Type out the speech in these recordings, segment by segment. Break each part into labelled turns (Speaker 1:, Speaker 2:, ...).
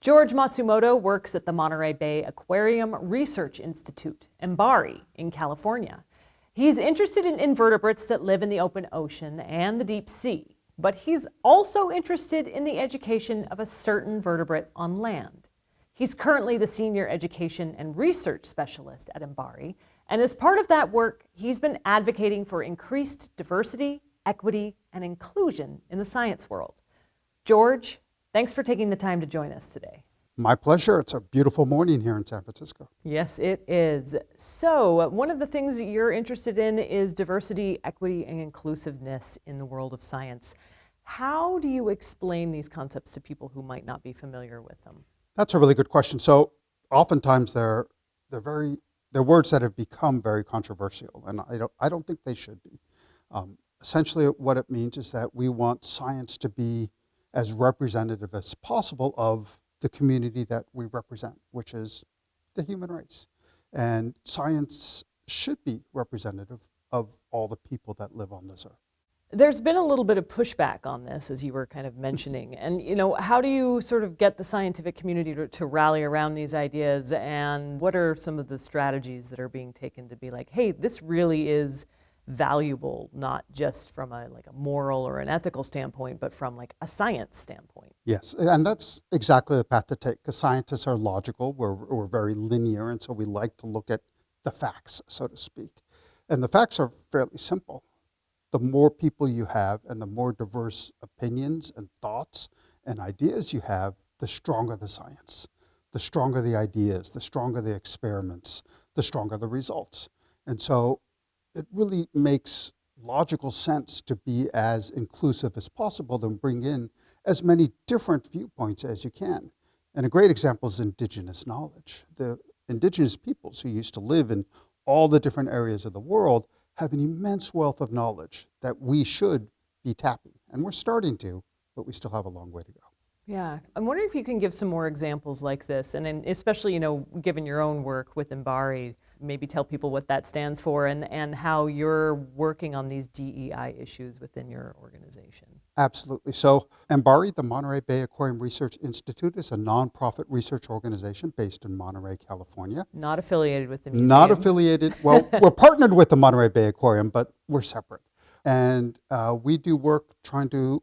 Speaker 1: George Matsumoto works at the Monterey Bay Aquarium Research Institute, MBARI, in California. He's interested in invertebrates that live in the open ocean and the deep sea, but he's also interested in the education of a certain vertebrate on land. He's currently the Senior Education and Research Specialist at MBARI, and as part of that work, he's been advocating for increased diversity, equity, and inclusion in the science world. George, thanks for taking the time to join us today.
Speaker 2: My pleasure. It's a beautiful morning here in San Francisco.
Speaker 1: Yes, it is. So, one of the things that you're interested in is diversity, equity, and inclusiveness in the world of science. How do you explain these concepts to people who might not be familiar with them?
Speaker 2: That's a really good question. So, oftentimes they're words that have become very controversial, and I don't think they should be. Essentially, what it means is that we want science to be as representative as possible of the community that we represent, which is the human race. And science should be representative of all the people that live on this earth.
Speaker 1: There's been a little bit of pushback on this, as you were kind of mentioning. And, how do you sort of get the scientific community to rally around these ideas? And what are some of the strategies that are being taken to be like, hey, this really is valuable, not just from a moral or an ethical standpoint, but from a science standpoint?
Speaker 2: Yes, and that's exactly the path to take, because scientists are logical, we're very linear, and so we like to look at the facts, so to speak. And the facts are fairly simple. The more people you have and the more diverse opinions and thoughts and ideas you have, the stronger the science, the stronger the ideas, the stronger the experiments, the stronger the results. And so it really makes logical sense to be as inclusive as possible and bring in as many different viewpoints as you can. And a great example is indigenous knowledge. The indigenous peoples who used to live in all the different areas of the world have an immense wealth of knowledge that we should be tapping. And we're starting to, but we still have a long way to go.
Speaker 1: Yeah, I'm wondering if you can give some more examples like this, and then especially, given your own work with MBARI, maybe tell people what that stands for and how you're working on these DEI issues within your organization.
Speaker 2: Absolutely. So MBARI, the Monterey Bay Aquarium Research Institute, is a nonprofit research organization based in Monterey, California.
Speaker 1: Not affiliated with the museum.
Speaker 2: Not affiliated. Well, we're partnered with the Monterey Bay Aquarium, but we're separate. And we do work trying to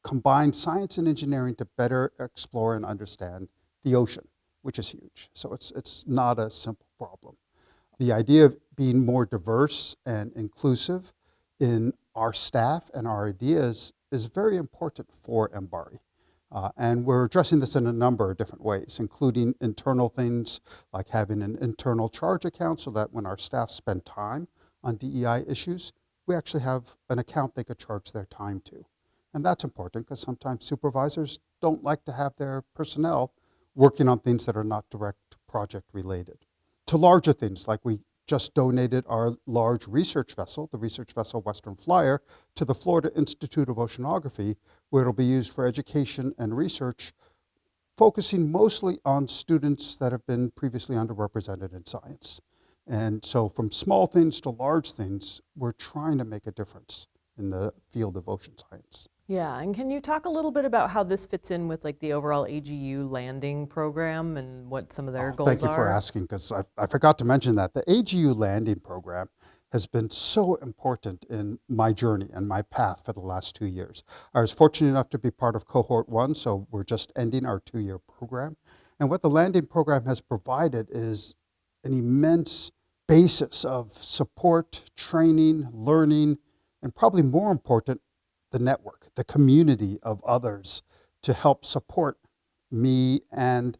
Speaker 2: combine science and engineering to better explore and understand the ocean, which is huge. So it's not a simple problem. The idea of being more diverse and inclusive in our staff and our ideas is very important for MBARI. And we're addressing this in a number of different ways, including internal things like having an internal charge account so that when our staff spend time on DEI issues, we actually have an account they could charge their time to. And that's important because sometimes supervisors don't like to have their personnel working on things that are not direct project related. To larger things, like we just donated our large research vessel, the research vessel Western Flyer, to the Florida Institute of Oceanography, where it'll be used for education and research, focusing mostly on students that have been previously underrepresented in science. And so from small things to large things, we're trying to make a difference in the field of ocean science.
Speaker 1: Yeah, and can you talk a little bit about how this fits in with the overall AGU LANDInG program and what some of their goals are?
Speaker 2: Thank you for asking, because I forgot to mention that. The AGU LANDInG program has been so important in my journey and my path for the last 2 years. I was fortunate enough to be part of cohort 1, so we're just ending our 2-year program. And what the LANDInG program has provided is an immense basis of support, training, learning, and probably more important, the network, the community of others to help support me and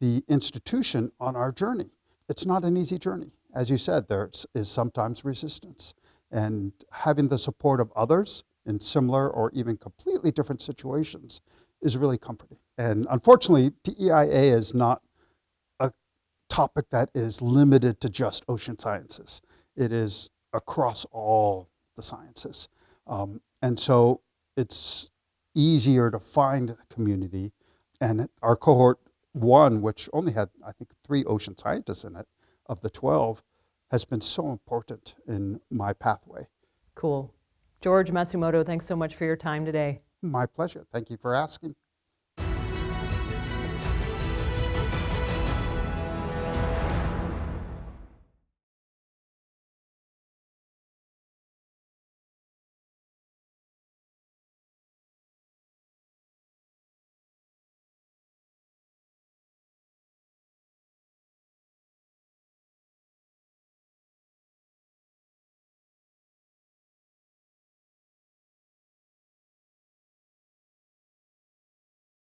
Speaker 2: the institution on our journey. It's not an easy journey. As you said, there is sometimes resistance. And having the support of others in similar or even completely different situations is really comforting. And unfortunately, DEIA is not a topic that is limited to just ocean sciences. It is across all the sciences. And so it's easier to find a community. And our cohort 1, which only had, I think, 3 ocean scientists in it, of the 12, has been so important in my pathway.
Speaker 1: Cool. George Matsumoto, thanks so much for your time today.
Speaker 2: My pleasure. Thank you for asking.